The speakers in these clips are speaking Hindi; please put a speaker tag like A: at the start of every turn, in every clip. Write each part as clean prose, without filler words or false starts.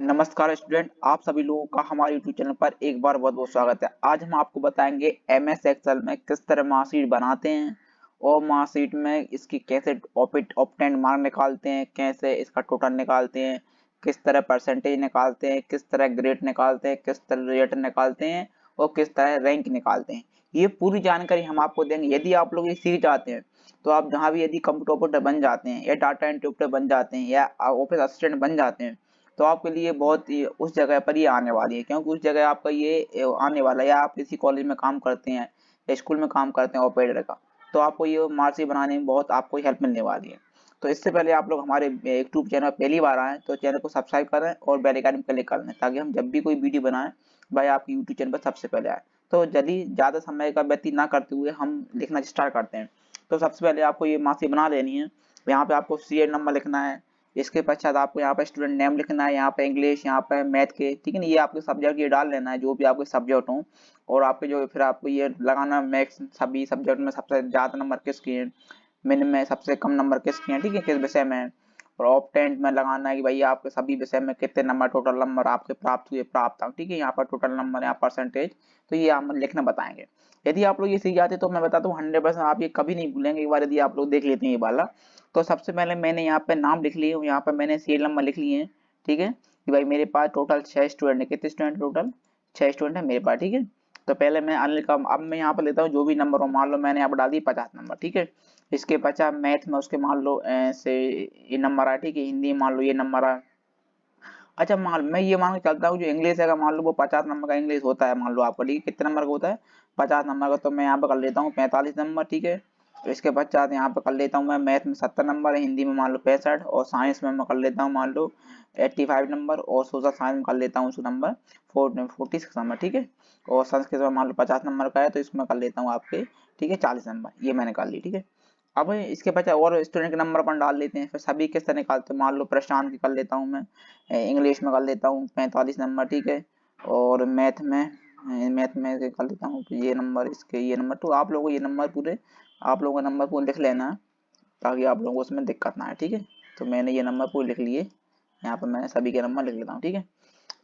A: नमस्कार स्टूडेंट, आप सभी लोगों का हमारे यूट्यूब चैनल पर एक बार बहुत बहुत स्वागत है। आज हम आपको बताएंगे एमएस एक्सेल में किस तरह मार्कशीट बनाते हैं और मार्कशीट में इसकी कैसे ऑप्टेंड मार्क निकालते हैं, कैसे इसका टोटल निकालते हैं, किस तरह परसेंटेज निकालते हैं, किस तरह ग्रेड निकालते हैं, किस तरह रेट निकालते हैं और किस तरह रैंक निकालते हैं। ये पूरी जानकारी हम आपको देंगे। यदि आप लोग ये सीख जाते हैं तो आप जहाँ भी यदि कंप्यूटर ऑपरेटर बन जाते हैं या डाटा एंट्री ऑपरेटर बन जाते हैं या ऑफिस असिस्टेंट बन जाते हैं तो आपके लिए बहुत ही उस जगह पर ये आने वाली है, क्योंकि उस जगह आपका ये आने वाला है। या आप किसी कॉलेज में काम करते हैं या स्कूल में काम करते हैं ऑपरेटर का, तो आपको ये मार्कशीट बनाने में बहुत आपको हेल्प मिलने वाली है। तो इससे पहले आप लोग हमारे यूट्यूब चैनल पहली बार आए तो चैनल को सब्सक्राइब करें और बेल आइकन पर क्लिक कर लें, ताकि हम जब भी कोई वीडियो बनाएं भाई आपके यूट्यूब चैनल पर सबसे पहले आए। तो यदि ज़्यादा समय का व्यतीत ना करते हुए हम लिखना स्टार्ट करते हैं। तो सबसे पहले आपको ये मार्कशीट बना लेनी है। यहाँ पे आपको सीरियल नंबर लिखना है। इसके पश्चात आपको यहाँ पे स्टूडेंट नेम लिखना है, यहाँ पे इंग्लिश, यहाँ पे मैथ के, ठीक है ना। ये आपके सब्जेक्ट ये डाल लेना है जो भी आपके सब्जेक्ट हों। और आपके जो फिर आपको ये लगाना मैक्स सभी सब्जेक्ट में सबसे ज़्यादा नंबर किसके हैं, मिन में सबसे कम नंबर किसके हैं, ठीक है, किस विषय में है। और ऑप्टेंट में लगाना है कि भाई आपके सभी विषय में कितने नंबर टोटल नंबर आपके प्राप्त हुए, प्राप्त अंक, ठीक है। यहाँ पर टोटल नंबर, यहाँ परसेंटेज, तो ये हम लिखना बताएंगे। यदि आप लोग ये सीख जाते तो मैं बताता हूँ 100% आप ये कभी नहीं भूलेंगे। एक बार यदि आप लोग देख लेते हैं ये वाला, तो सबसे पहले मैंने यहाँ पे नाम लिख लिए, यहाँ पे मैंने सीरियल नंबर लिख लिए हैं, ठीक है। कि भाई मेरे पास टोटल 6 स्टूडेंट है। कितने स्टूडेंट टोटल? 6 स्टूडेंट है मेरे पास, ठीक है। तो पहले मैं अनिल का, अब मैं यहाँ पे लेता हूँ जो भी नंबर हो, मान लो मैंने यहाँ पर डाल दिए 50 नंबर, ठीक है। इसके 50 मैथ में उसके मान लो से ये नंबर आया, ठीक है। हिंदी मान लो ये नंबर आया। अच्छा, मान मैं ये मान के चलता हूँ जो इंग्लिश है, मान लो वो 50 नंबर का इंग्लिश होता है, मान लो आपका, ठीक है। कितने नंबर का होता है? 50 नंबर का। तो मैं यहाँ पे कर लेता हूँ 45 नंबर, ठीक है। तो इसके पश्चात यहाँ पे कर लेता हूँ मैं मैथ में 70 नंबर है, हिंदी में मान लो 65, और साइंस में मैं कर लेता हूँ मान लो 85 नंबर, और सोशल साइंस में कर लेता हूँ उसका नंबर 46 नंबर, ठीक है। और संस्कृत में मान लो 50 नंबर का है तो इसमें कर लेता हूँ आपके, ठीक है, 40 नंबर। ये मैंने कर ली, ठीक है। अब इसके बजाय और स्टूडेंट के नंबर अपन डाल लेते हैं, फिर सभी किस तरह निकालते हैं। मान लो प्रशांत की कर लेता हूँ मैं, इंग्लिश में कर लेता हूँ 45 नंबर, ठीक है। और मैथ में कर लेता हूँ ये नंबर, इसके ये नंबर। तो आप लोगों को ये नंबर पूरे, आप लोगों का नंबर पूरे लिख लेना है, ताकि आप लोगों को उसमें दिक्कत ना आए, ठीक है। तो मैंने ये नंबर पूरे लिख लिए, यहाँ पर मैंने सभी के नंबर लिख लेता हूँ, ठीक है।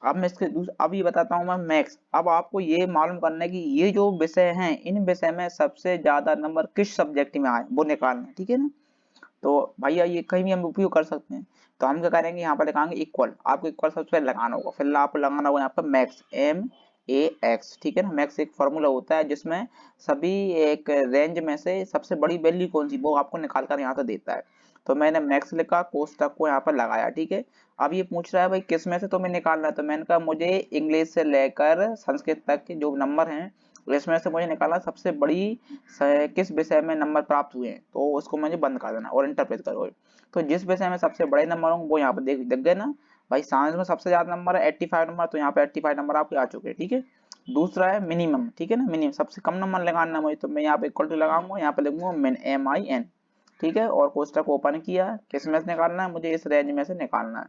A: अब मैं इसके अब ये बताता हूँ मैं मैथ्स। अब आपको ये मालूम करना है कि ये जो विषय हैं इन विषय में सबसे ज्यादा नंबर किस सब्जेक्ट में आए, वो निकालना है, ठीक है ना। तो भैया ये कहीं भी हम उपयोग कर सकते हैं। तो हम क्या करेंगे, यहाँ पर लगाएंगे इक्वल। आपको इक्वल सबसे पहले लगाना होगा, फिर आपको लगाना होगा यहाँ पर मैक्स, MAX, ठीक है ना। मैक्स एक फॉर्मूला होता है जिसमें सभी एक रेंज में से सबसे बड़ी वैल्यू कौन सी, वो आपको निकाल कर यहाँ से देता है। तो मैंने मैक्स लिखा, कोष्टक को यहाँ पर लगाया, ठीक है। अब ये पूछ रहा है भाई किस में से तुम्हें निकालना है, तो मैंने कहा मुझे इंग्लिश से लेकर संस्कृत तक के जो नंबर हैं इसमें से मुझे निकालना सबसे बड़ी किस विषय में नंबर प्राप्त हुए हैं, तो उसको मुझे बंद कर देना और इंटरप्रेट करो। तो जिस विषय में सबसे बड़े नंबर होंगे वो यहाँ पर देख देख गए ना। भाई साइंस में सबसे ज्यादा नंबर है 85 नंबर, तो यहाँ पे 85 नंबर आपके आ चुके हैं, ठीक है। दूसरा है मिनिमम, ठीक है ना, मिनिमम सबसे कम नंबर लगाना है मुझे, तो मैं यहाँ पे इक्वल टू लगाऊंगा, यहाँ पे लिखूंगा मिन, MIN, ठीक है। और कोष्टक ओपन किया, किस में से निकालना है, मुझे इस रेंज में से निकालना है,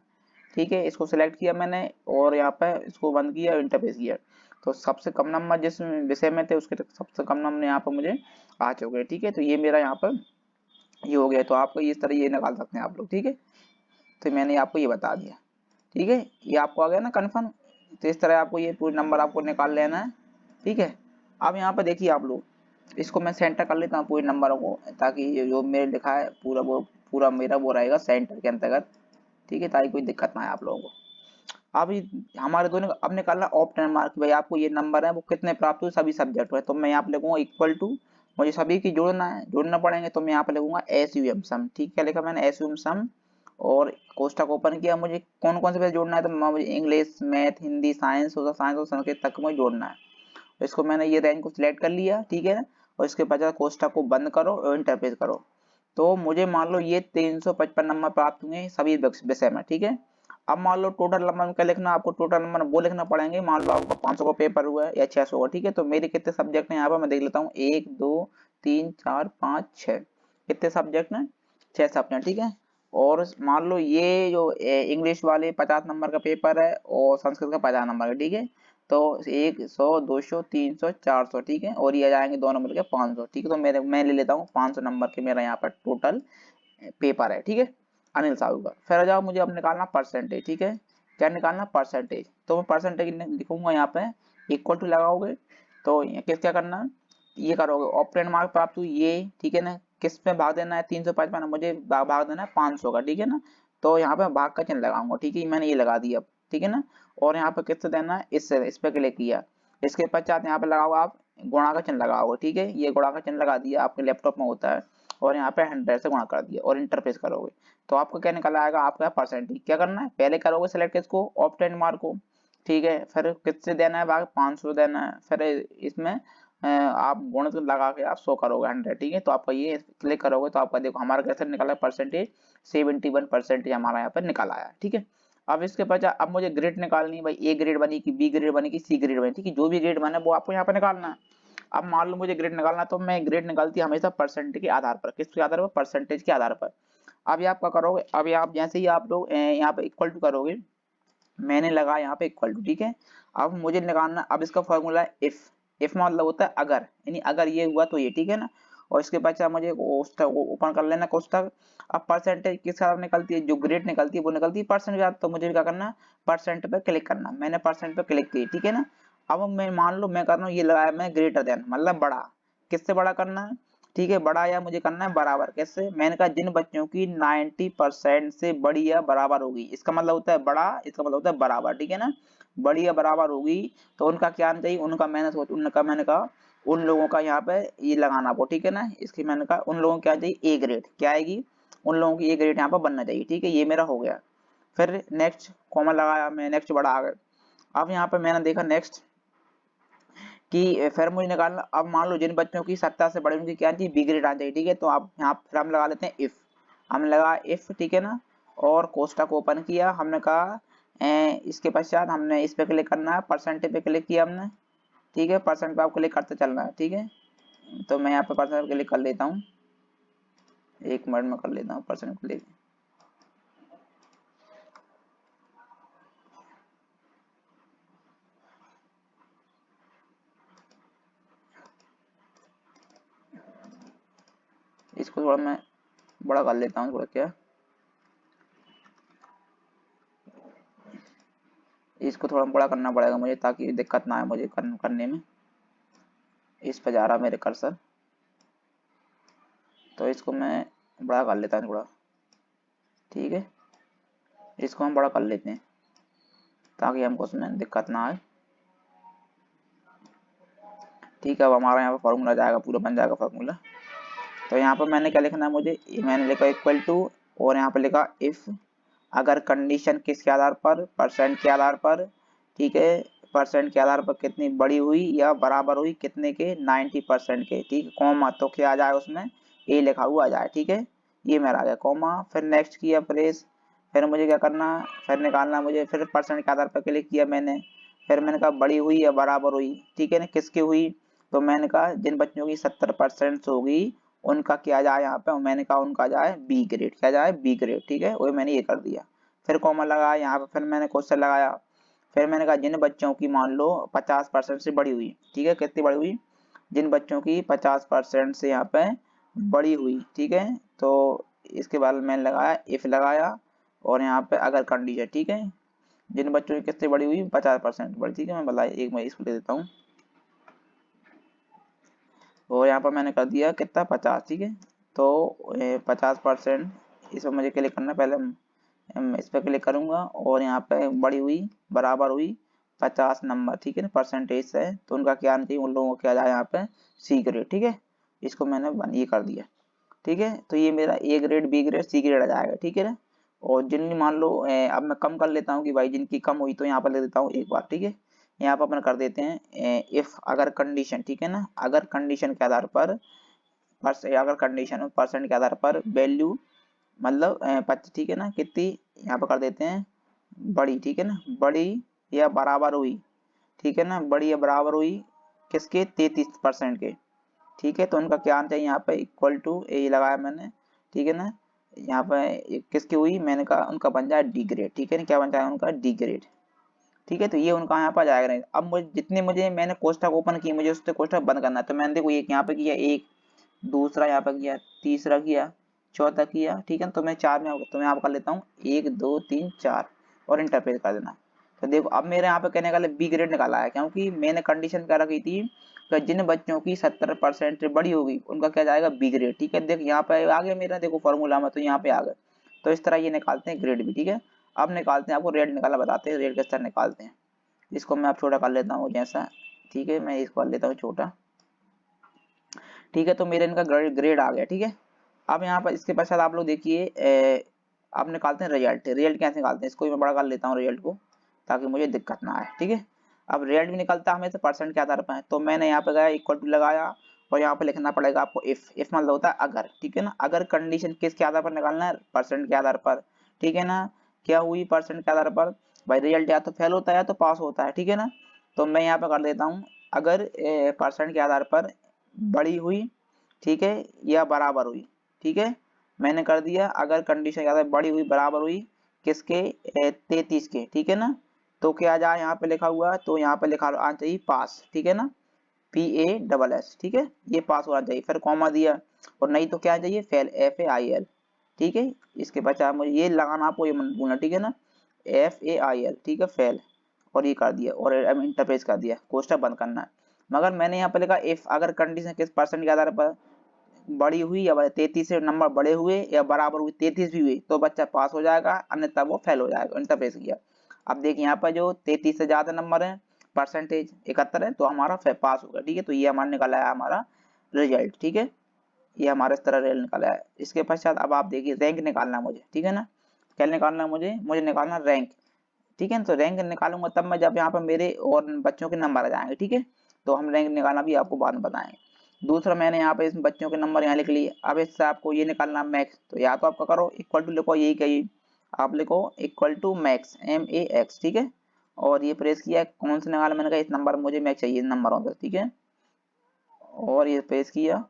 A: ठीक है। इसको सिलेक्ट किया मैंने और यहाँ पे इसको बंद किया, इंटरफेस किया। तो सबसे कम नंबर जिस विषय में थे उसके सबसे कम नंबर यहाँ पर मुझे आ चुके हैं, ठीक है। तो ये मेरा यहाँ पर ये हो गया। तो आपको इस तरह ये निकाल सकते हैं आप लोग, ठीक है। तो मैंने आपको ये बता दिया, ठीक है। ये आपको आ गया ना कन्फर्म। तो इस तरह आपको ये पूरे नंबर आपको निकाल लेना है, ठीक है। अब यहाँ पर देखिए आप लोग, इसको मैं सेंटर कर लेता हूँ पूरे नंबरों को, ताकि ये जो मेरे लिखा है पूरा वो पूरा मेरा वो रहेगा सेंटर के अंतर्गत, ठीक है, ताकि कोई दिक्कत ना आए आप लोगों को। अब हमारे दोनों अब निकालना ऑप्टेन मार्क, भाई आपको ये नंबर है वो कितने प्राप्त हुए सभी सब्जेक्ट में। तो मैं यहाँ पे लिखूंगा इक्वल टू, मुझे सभी की जोड़ना है, जोड़ना पड़ेंगे, तो मैं यहाँ पे लिखूंगा SUM सम, ठीक है। लिखा मैंने SUM सम, और कोष्टक ओपन किया। मुझे कौन कौन से पेज जोड़ना है, तो मुझे English, math, Hindi, science, social science और संस्कृत तक मुझे जोड़ना है। तो इसको मैंने ये रेंज को सिलेक्ट कर लिया, ठीक है। और इसके पश्चात कोष्टक को बंद करो और इंटरप्रेट करो। तो मुझे मान लो ये 355 नंबर प्राप्त हुए सभी विषय में, ठीक है। अब मान लो टोटल नंबर क्या लिखना, आपको टोटल नंबर वो लिखना पड़ेंगे। मान लो आपका 500 का पेपर हुआ है या 600 का, ठीक है। तो मेरे कितने सब्जेक्ट हैं यहाँ पर मैं देख लेता हूँ, 1 2 3 4 5 6, कितने सब्जेक्ट हैं, 6 सब्जेक्ट, ठीक है। और मान लो ये जो इंग्लिश वाले 50 नंबर का पेपर है और संस्कृत का 50 नंबर का, ठीक है। तो 100 200 300 400, ठीक है। और ये आ जाएंगे दोनों मिलकर 500, ठीक है। तो मैं ले लेता हूँ 500 नंबर के मेरा यहाँ पर टोटल पेपर है, ठीक है, अनिल साहू का। फिर आ जाओ मुझे अब निकालना परसेंटेज, ठीक है। क्या निकालना, परसेंटेज। तो मैं परसेंटेज लिखूंगा यहाँ पे, इक्वल टू लगाओगे तो किस क्या करना है, ये करोगे ऑपरेंड मार्क प्राप्त हुई ये, ठीक है ना, किस पे भाग देना है, 355, मुझे भाग देना है 500 का, ठीक है ना। तो यहाँ पे भाग का चिन्ह लगाऊंगा, ठीक है, मैंने ये लगा दिया, ठीक है ना। और यहाँ पे किससे देना है, इससे, इस पे क्लिक किया। इसके पश्चात यहाँ पे लगाओगे आप गुणा का चिन्ह लगाओगे, ठीक है, ये गुणा का चिन्ह लगा दिया, आपके लैपटॉप में होता है। और यहाँ पे 100 से गुणा कर दिया और इंटरफेस करोगे तो आपको क्या निकल आएगा, आपका परसेंटेज। क्या करना है, पहले करोगे सिलेक्ट किसको, ऑप्टेंड मार्क को, ठीक है, फिर किससे देना है भाग, 500 देना है, फिर इसमें आप गुणित लगा के आप 100 करोगे 100, ठीक है। तो आपका ये क्लिक करोगे तो आपका देखो हमारा कैसे निकला परसेंटेज, 71% हमारा यहाँ पर निकल आया, ठीक है। अब इसके पश्चात अब मुझे ग्रेड निकालनी है भाई, ए ग्रेड बनी कि बी ग्रेड बनी कि सी ग्रेड बनी, ठीक है, जो भी ग्रेड बने वो आपको यहाँ पर निकालना है। अब मान लो मुझे ग्रेड निकालना, तो मैं ग्रेड निकालती है हमेशा परसेंटेज के आधार पर, किसके आधार पर, परसेंटेज के आधार पर। अब आप क्या करोगे, अब आप जैसे ही आप लोग यहाँ पे इक्वल टू करोगे, मैंने लगा यहाँ पे इक्वल टू, ठीक है। अब मुझे निकालना, अब इसका फॉर्मूला है इफ, इफ मतलब होता है अगर, यानी अगर ये हुआ तो ये, ठीक है ना। और इसके बाद मुझे कोष्ठक ओपन कर लेना, कोष्ठक। अब परसेंटेज किस तरफ निकलती है, जो ग्रेड निकलती है वो निकलती है परसेंट के साथ, तो मुझे क्या करना है, परसेंट पे क्लिक करना, मैंने परसेंट पे क्लिक की, ठीक है ना। अब मैं मान लो मैं कर रहा हूँ, ये लगाया मैं ग्रेटर देन मतलब बड़ा, किससे बड़ा करना है, ठीक है, बड़ा या मुझे करना है बराबर, कैसे, मैंने कहा जिन बच्चों की 90% से बड़ी या बराबर होगी, इसका मतलब होता है बड़ा, इसका मतलब होता है बराबर, ठीक है ना। बड़ी या बराबर होगी तो उनका क्या आना चाहिए, उनका मैंने कहा उन लोगों का यहाँ पे ये लगाना वो, ठीक है ना। इसकी मैंने कहा उन लोगों को क्या चाहिए, ए ग्रेड, क्या आएगी, उन लोगों की ए ग्रेड यहाँ पर बनना चाहिए, ठीक है, ये मेरा हो गया। फिर नेक्स्ट कॉमा लगाया मैं, नेक्स्ट बढ़ा आ गए। अब यहाँ पे मैंने देखा नेक्स्ट कि फिर मुझे निकालना, अब मान लो जिन बच्चों की 70 से बड़े उनकी क्या चाहिए, बी ग्रेड आ चाहिए, ठीक है। तो आप यहाँ फिर हम लगा लेते हैं इफ, हमने लगा इफ, ठीक है ना। और कोष्ठक ओपन किया, हमने कहा इसके पश्चात हमने इस पे क्लिक करना है, परसेंटेज पे क्लिक किया हमने, ठीक है, परसेंट पे आप क्लिक करते चलना है, ठीक है। तो मैं यहाँ पे परसेंट पे क्लिक कर लेता हूँ, 1 मिनट में कर लेता हूँ परसेंट क्लिक। इसको थोड़ा मैं बड़ा कर लेता हूँ, थोड़ा क्या, इसको थोड़ा बड़ा करना पड़ेगा मुझे ताकि दिक्कत ना आए मुझे करने में। इस पे जा रहा मेरे कर्सर, तो इसको मैं बड़ा कर लेता हूँ थोड़ा, ठीक है, इसको हम बड़ा कर लेते हैं ताकि हमको उसमें दिक्कत ना आए, ठीक है। अब हमारा यहाँ पे फॉर्मूला जाएगा, पूरा बन जाएगा फॉर्मूला। तो यहाँ पर मैंने क्या लिखना है मुझे, मैंने लिखा इक्वल टू, और यहाँ पे लिखा इफ, अगर कंडीशन किसके आधार पर, परसेंट के आधार पर, ठीक है, परसेंट के आधार पर कितनी बड़ी हुई या बराबर हुई कितने के, 90% के, ठीक है, कॉमा, तो क्या आ जाए उसमें, ए लिखा हुआ आ जाए, ठीक है, ये मेरा आ गया कॉमा। फिर नेक्स्ट किया प्रेस, फिर मुझे क्या करना, फिर निकालना मुझे, फिर परसेंट के आधार पर क्लिक किया मैंने, फिर मैंने कहा बड़ी हुई या बराबर हुई, ठीक है ना, किसकी हुई, तो मैंने कहा जिन बच्चों की 70% होगी उनका क्या जाए यहाँ पे, मैंने कहा उनका जाए बी ग्रेड, क्या जाए, बी ग्रेड, ठीक है, वही मैंने ये कर दिया। फिर कॉमा लगाया यहाँ पे, फिर मैंने क्वेश्चन लगाया, फिर मैंने कहा जिन बच्चों की मान लो 50% से बड़ी हुई, ठीक है, कितनी बड़ी हुई, जिन बच्चों की 50% से यहाँ पे बड़ी हुई, ठीक है। तो इसके बाद मैंने लगाया इफ लगाया, और यहाँ पे अगर कंडीशन, ठीक है, जिन बच्चों की कितनी बड़ी हुई, 50% बड़ी, ठीक है, मैं भला एक मैं इसको ले देता हूँ, और यहाँ पर मैंने कर दिया कितना, 50, ठीक है। तो 50%, इसमें मुझे क्लिक करना, पहले मैं इस पर क्लिक करूंगा और यहाँ पे बड़ी हुई बराबर हुई 50 नंबर, ठीक है ना, परसेंटेज से, तो उनका क्या आना चाहिए, उन लोगों को क्या जाए यहाँ पे, सी ग्रेड, ठीक है। इसको मैंने ये कर दिया, ठीक है। तो ये मेरा A grade, B grade, C grade आ जाएगा, ठीक है ना। और जिन मान लो अब मैं कम कर लेता हूँ कि भाई जिनकी कम हुई तो यहाँ पर ले देता हूँ एक बार, ठीक है। यहाँ पर अपन कर देते हैं इफ, अगर कंडीशन, ठीक है ना, अगर कंडीशन के आधार पर, अगर कंडीशन परसेंट के आधार पर वैल्यू मतलब 25, ठीक है ना, कितनी, यहाँ पर कर देते हैं बड़ी, ठीक है ना, बड़ी या बराबर हुई, ठीक है ना, बड़ी या बराबर हुई किसके, 33% के, ठीक है। तो उनका क्या आना चाहिए यहाँ पे, इक्वल टू ए लगाया मैंने, ठीक है ना, यहाँ पे किसकी हुई, मैंने कहा उनका बन जाए डी ग्रेड, ठीक है ना, क्या बन जाए उनका, डी ग्रेड, ठीक है। तो ये उनका यहाँ पर जाएगा नहीं। अब मुझे जितने मैंने कोष्ठक ओपन किए, मुझे उससे कोष्ठक बंद करना है, तो मैंने देखो एक यहाँ पे किया, एक दूसरा यहाँ पर किया, तीसरा किया, चौथा किया, ठीक है। तो मैं चार में तो मैं यहाँ कर लेता हूँ 1 2 3 4, और इंटर प्रेस कर देना। तो देखो अब मेरे यहाँ पे कहने का बी ग्रेड निकाला है, क्योंकि मैंने कंडीशन क्या रखी थी कि जिन बच्चों की 70% से बड़ी होगी उनका क्या जाएगा बी ग्रेड। ठीक है, देख यहाँ पे आ गया मेरा, देखो फॉर्मूला में तो यहाँ पे आ गए। तो इस तरह ये निकालते हैं ग्रेड भी। ठीक है, अब निकालते हैं, आपको रेट निकाला बताते हैं, रेट किस तरह निकालते हैं। इसको मैं अब छोटा कर लेता हूँ जैसा, ठीक है, मैं इसको कर लेता हूँ छोटा। ठीक है, तो मेरे इनका ग्रेड आ गया। ठीक है, अब यहाँ पर इसके पश्चात आप लोग देखिए अब निकालते हैं रिजल्ट। रिजल्ट कैसे निकालते हैं, इसको मैं बड़ा कर लेता हूँ रिजल्ट को, ताकि मुझे दिक्कत ना आए। ठीक है, अब रिजल्ट भी निकलता है हमें तो परसेंट के आधार पर है। तो मैंने यहाँ पे गया इक्वल टू लगाया, और यहाँ पे लिखना पड़ेगा आपको इफ मतलब होता है अगर। ठीक है ना, अगर कंडीशन किसके आधार पर निकालना है, परसेंट के आधार पर। ठीक है ना, क्या हुई परसेंट के आधार पर, भाई रिजल्ट या तो फेल होता है या तो पास होता है। ठीक है ना, तो मैं यहाँ पे कर देता हूँ अगर परसेंट के आधार पर बड़ी हुई, ठीक है, या बराबर हुई। ठीक है, मैंने कर दिया अगर कंडीशन ज्यादा बड़ी हुई बराबर हुई किसके 33 के। ठीक है ना, तो क्या जाए यहाँ पे लिखा हुआ है, तो यहाँ पे लिखा आना चाहिए पास। ठीक है ना, PASS। ठीक है, ये पास होना चाहिए, फिर कॉमा दिया, और नहीं तो क्या चाहिए फेल, FAIL। ठीक है, इसके बचाव मुझे ये लगाना, आपको ये मत भूलना। ठीक है ना, FAIL। ठीक है, फेल, और ये कर दिया, और इंटरप्रेस कर दिया, कोष्टक बंद करना है। मगर मैंने यहाँ पे लिखा इफ अगर कंडीशन किस परसेंट के आधार पर बड़ी हुई या 33 से नंबर बड़े हुए या बराबर हुई, 33 भी हुई तो बच्चा पास हो जाएगा, अन्यथा वो फेल हो जाएगा। इंटरप्रेस किया। अब देखिए यहाँ पर जो 33 से ज्यादा नंबर है, परसेंटेज 71 है, तो हमारा पास होगा। ठीक है, तो ये हमारा निकला है हमारा रिजल्ट। ठीक है, ये हमारा इस तरह रिजल्ट निकला है। इसके पश्चात अब आप देखिए रैंक निकालना है मुझे। ठीक है ना, क्या निकालना है मुझे निकालना रैंक। ठीक है, तो रैंक निकालूंगा तब मैं जब यहाँ पर मेरे और बच्चों के नंबर आ जाएंगे। ठीक है, तो हम रैंक निकालना भी आपको बाद में बताएंगे। दूसरा मैंने यहाँ पे इस बच्चों के नंबर यहाँ लिख लिए। अब इससे आपको ये निकालना मैक्स, तो या तो आपका करो इक्वल टू लिखो, यही कहिए आप लिखो इक्वल टू मैक्स MAX। ठीक है, और ये प्रेस किया, कौन सा निकाला, मैंने कहा इस नंबर मुझे मैक्स चाहिए नंबरों से। ठीक है, और ये प्रेस किया,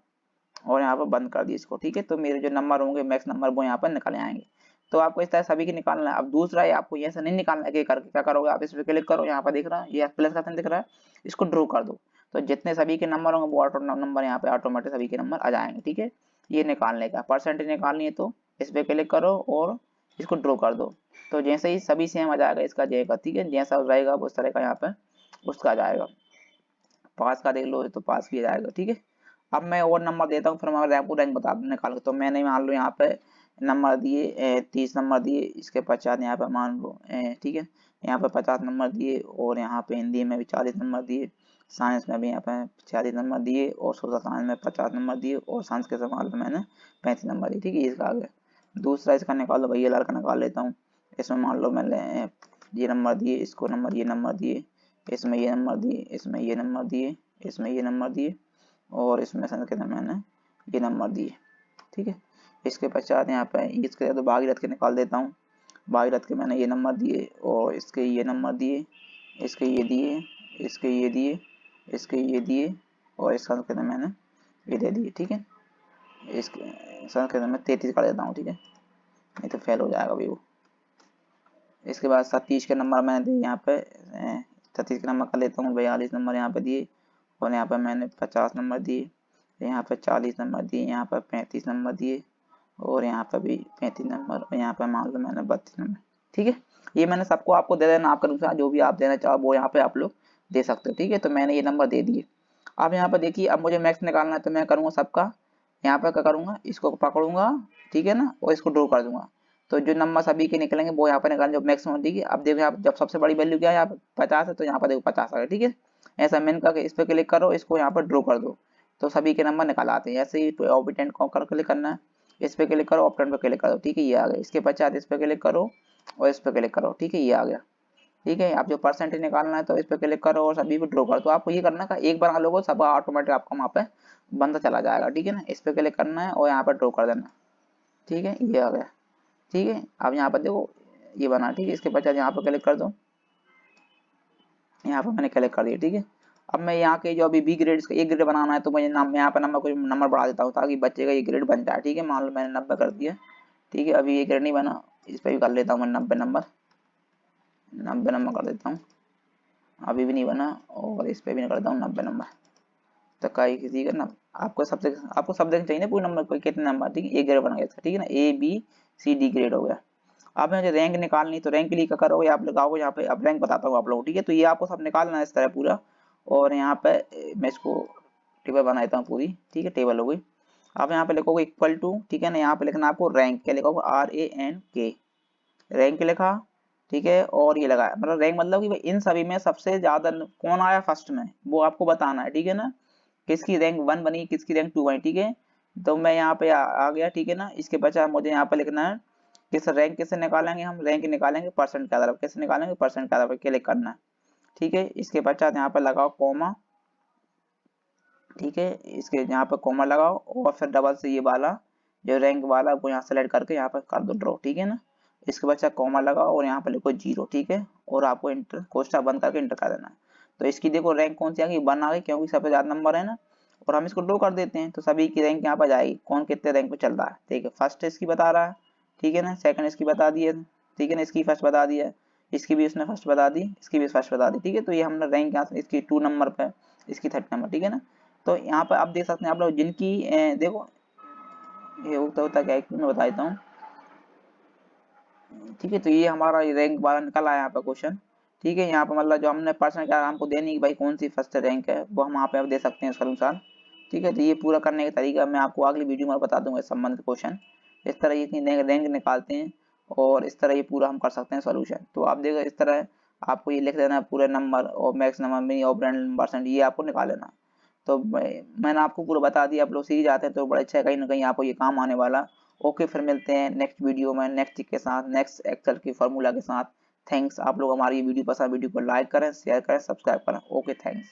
A: और यहाँ पर बंद कर दिया इसको। ठीक है, तो मेरे जो नंबर होंगे मैक्स नंबर वो यहाँ पर निकल आएंगे। तो आपको इस तरह सभी की निकालना है। अब दूसरा है, आपको ऐसा नहीं निकालना है कि करके क्या करोगे, आप इस पर क्लिक करो, यहाँ पर दिख रहा है ये प्लस का साइन दिख रहा है, इसको ड्रॉ कर दो। तो जितने सभी के नंबर होंगे वो ऑटो नंबर यहाँ पे ऑटोमेटिक सभी के नंबर आ जाएंगे। ठीक है, ये निकालने का परसेंटेज निकालनी है, तो इस पर क्लिक करो और इसको ड्रॉ कर दो। तो जैसे ही सभी सेम आ जाएगा इसका जाएगा। ठीक है, जैसा रहेगा उस तरह का यहाँ पे उसका आ जाएगा। पास का देख लो तो पास भी आ जाएगा। ठीक है, अब मैं और नंबर देता हूँ, फिर मैं रैंक रैंक बता निकाल। तो मैंने मान लो यहाँ पे नंबर दिए 30 नंबर दिए, इसके पश्चात यहाँ पे मान लो ठीक है, यहाँ पे 50 नंबर दिए, और यहाँ पे हिंदी में भी 40 नंबर दिए, साइंस में भी यहाँ पे 40 नंबर दिए, और सोशल साइंस में 50 नंबर दिए, और साइंस के सवाल में मैंने 35 नंबर दिए। ठीक है, इसका आ गया। दूसरा इसका निकाल लो भैया, लड़का निकाल लेता हूँ। इसमें मान लो मैंने ये नंबर दिए, इसको नंबर ये नंबर दिए, इसमें ये नंबर दिए, इसमें ये नंबर दिए, इसमें ये नंबर दिए, और इसमें संख्या में मैंने ये नंबर दिए। ठीक है, इसके पश्चात यहाँ पे इसके तो भागीरथ के निकाल देता हूँ। भागीरथ के मैंने ये नंबर दिए, और इसके ये नंबर दिए, इसके ये दिए, इसके ये दिए, इसके ये दिए, और इस संख्या में मैंने ये दे दिए। ठीक है, इसके संख्या में 33 कर देता हूँ। ठीक है, नहीं तो फेल हो जाएगा भी वो। इसके बाद 37 के नंबर मैंने दिए यहाँ पे, 37 के नंबर कर लेता हूँ, 42 नंबर यहाँ पे दिए, और यहाँ पे मैंने 50 नंबर दिए, यहाँ पे 40 नंबर दिए, यहाँ पे 35 नंबर दिए, और यहाँ पे भी 35 नंबर, और यहाँ पे मान लो मैंने 32 नंबर। ठीक है, ये मैंने सबको आपको दे देना, आपके अनुसार जो भी आप देना चाहो वो यहाँ पे आप लोग दे सकते हो। ठीक है, तो मैंने ये नंबर दे दिए। अब यहाँ पे देखिए, अब मुझे मैक्स निकालना है, तो मैं करूँगा सबका, यहाँ पे क्या करूँगा, इसको पकड़ूंगा, ठीक है ना, और इसको ड्रॉ कर दूंगा। तो जो नंबर सभी के निकलेंगे वो यहाँ पे निकालेंगे जो मैक्सिमम। ठीक है, अब देखो यहाँ जब सबसे बड़ी वैल्यू क्या है, यहाँ पे 50 है, तो यहाँ पर देखो 50 आ गया। ठीक है, ऐसा मैंने करके इस पर क्लिक करो, इसको यहाँ पर ड्रॉ कर दो, तो सभी के नंबर निकाल आते हैं। ऐसे ही ऑप्टेंट को क्लिक करना है, इस पे क्लिक करो, ऑप्टेंट पे क्लिक करो। ठीक है, ये आ गया। इसके पश्चात इस पे क्लिक करो और इस पे क्लिक करो। ठीक है, ये आ गया। ठीक है, आप जो परसेंटेज निकालना है तो इस पे क्लिक करो और सभी को ड्रॉ करो। तो आपको ये करना है एक बना लोगे, सब ऑटोमेटिक आपका वहाँ पे बनता चला जाएगा। ठीक है ना, इस पे क्लिक करना है और यहाँ पर ड्रॉ कर देना। ठीक है, ये आ गया। ठीक है, अब यहाँ पर देखो ये बना। ठीक है, इसके पश्चात यहाँ पर क्लिक कर दो, यहाँ पर मैंने क्लिक कर दिया। ठीक है, अब मैं यहाँ के जो अभी बी ग्रेड इसका एक ग्रेड बनाना है, तो मैं यहाँ पर नंबर कुछ नंबर बढ़ा देता हूँ ताकि बच्चे का ये ग्रेड बन जाए। ठीक है, मान लो मैंने 90 कर दिया। ठीक है, अभी ये ग्रेड नहीं बना, इस पर भी कर लेता हूँ मैं 90 नंबर, 90 नंबर कर देता हूँ। अभी भी नहीं बना, और इस पर भी करता हूँ 90 नंबर। तो कई किसी का ना आपको सब देखना चाहिए ना पूरे नंबर कोई कितने नंबर। ठीक है, एक ग्रेड बन गया था। ठीक है ना, A B C D grade हो गया। अब मुझे रैंक निकालनी, तो रैंक के लिए क्या करोगे, आप लगाओगे यहाँ पे, अब रैंक बताता हूँ आप लोगों को, ठीक है। तो ये आपको सब निकालना है इस तरह पूरा, और यहाँ पे मैं इसको टेबल बना देता हूँ पूरी, ठीक है, टेबल हो गई। आप यहाँ पे लिखोगे इक्वल टू, ठीक है ना, यहाँ पे लिखना आपको रैंक, क्या लिखोगे, RANK, रैंक लिखा, ठीक है। और ये लगाया, मतलब रैंक मतलब कि भाई इन सभी में सबसे ज्यादा कौन आया फर्स्ट में, वो आपको बताना है, ठीक है ना, किसकी रैंक 1 बनी, किसकी रैंक 2 बनी, ठीक है। तो मैं यहाँ पे आ गया, ठीक है ना। इसके बचा मुझे यहाँ पे लिखना है किस रैंक कैसे निकालेंगे, हम रैंक निकालेंगे परसेंट के आधार पर, कैसे निकालेंगे, परसेंट के आधार पर क्लिक करना है, ठीक है। इसके पश्चात यहाँ पे लगाओ कॉमा, ठीक है, इसके यहाँ पे कॉमा लगाओ, और फिर डबल से ये वाला जो रैंक वाला वो यहाँ सेलेक्ट करके यहाँ पे कर दो ड्रॉ, ठीक है ना। इसके बाद कॉमा लगाओ और यहाँ पे लिखो 0, ठीक है, और आपको इंटर कोष्ठक बंद करके इंटर कर देना है। तो इसकी देखो रैंक कौन सी आ गई, 1 आ गई, क्योंकि सबसे ज्यादा नंबर है ना। और हम इसको ड्रॉ कर देते हैं, तो सभी की रैंक यहाँ पर जाएगी, कौन कितने रैंक पे चल रहा है, ठीक है। फर्स्ट इसकी बता रहा है, ठीक है ना, सेकंड इसकी बता दी है, ठीक है ना, इसकी फर्स्ट बता दिया, इसकी भी उसने फर्स्ट बता दी, इसकी भी फर्स्ट बता दी, ठीक है। तो ये हमने रैंक यहाँ से इसकी 2 नंबर पे, इसकी 3rd नंबर, ठीक है ना। तो यहाँ पर आप देख सकते हैं आप लोग जिनकी देखो ये होता क्या है, मैं बता देता हूँ, ठीक है। तो ये हमारा रैंक वाला निकल आया यहाँ पे क्वेश्चन, ठीक है। यहाँ पे मतलब जो हमने पर्सनल क्या हमको देनी है कि भाई कौन सी फर्स्ट रैंक है, वो हम यहाँ पे आप दे सकते हैं इसके अनुसार, ठीक है। तो ये पूरा करने का तरीका मैं आपको अगली वीडियो में बता दूंगा, संबंधित क्वेश्चन इस तरह ये रैंक निकालते हैं, और इस तरह ये पूरा हम कर सकते हैं सोल्यूशन। तो आप देखो इस तरह आपको ये लिख देना है पूरे नंबर और max number mini operand percent, ये आपको निकाल लेना। तो मैंने आपको पूरा बता दिया, आप लोग सीख जाते हैं तो बड़ा अच्छा है, कहीं ना कहीं आपको ये काम आने वाला। ओके, फिर मिलते हैं नेक्स्ट वीडियो में नेक्स्ट के साथ, नेक्स्ट एक्सेल की फार्मूला के साथ। थैंक्स, आप लोग हमारी वीडियो पसंद वीडियो को लाइक करें, शेयर करें, सब्सक्राइब करें। Okay, thanks.